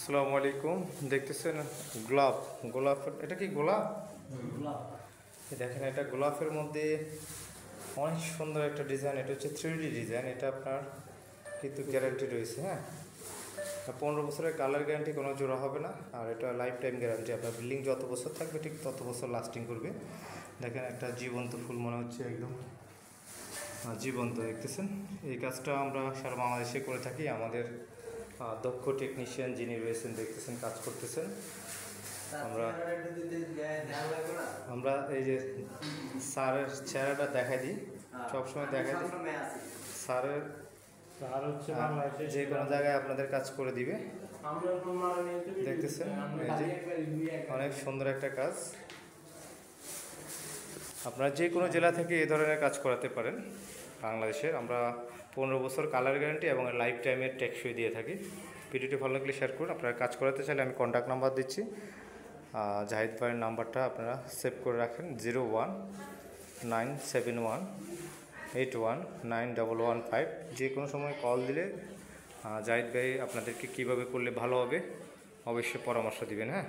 আসসালামু আলাইকুম। দেখতেছেন গোলাপ, গোলাপ এটা কি গোলাপ? দেখেন এটা গোলাপের মধ্যে অনেক সুন্দর একটা ডিজাইন। এটা হচ্ছে 3D ডিজাইন। এটা আপনার কিন্তু গ্যারান্টি রয়েছে। হ্যাঁ, 15 বছরের কালার গ্যারান্টি, কোনো জোড়া হবে না। আর এটা লাইফ টাইম গ্যারান্টি। আপনার বিল্ডিং যত বছর থাকবে ঠিক তত বছর লাস্টিং করবে। দেখেন একটা জীবন্ত ফুল মনে হচ্ছে, একদম জীবন্ত। দেখতেছেন এই কাজটা আমরা সারা বাংলাদেশে করে থাকি। আমাদের দক্ষ টেকনিশিয়ান যিনি রয়েছেন দেখতেছেন কাজ করতেছেন। আমরা এই যে স্যারের চেহারাটা দেখাই দিই, সবসময় দেখাই দিই। স্যারের যে কোনো জায়গায় আপনাদের কাজ করে দিবে। দেখতেছেন এই যে অনেক সুন্দর একটা কাজ। আপনারা যে কোনো জেলা থেকে এই ধরনের কাজ করাতে পারেন। বাংলাদেশের আমরা 15 বছর কালার গ্যারান্টি এবং লাইফ টাইমের টেকসই দিয়ে থাকি। ভিডিওটি ভালো লাগলে শেয়ার করুন। আপনারা কাজ করাতে চাইলে আমি কন্ট্যাক্ট নাম্বার দিচ্ছি। জাহিদ ভাইয়ের নাম্বারটা আপনারা সেভ করে রাখেন, 01971819115। যে কোনো সময় কল দিলে জাহিদ ভাই আপনাদেরকে কীভাবে করলে ভালো হবে অবশ্যই পরামর্শ দিবেন। হ্যাঁ।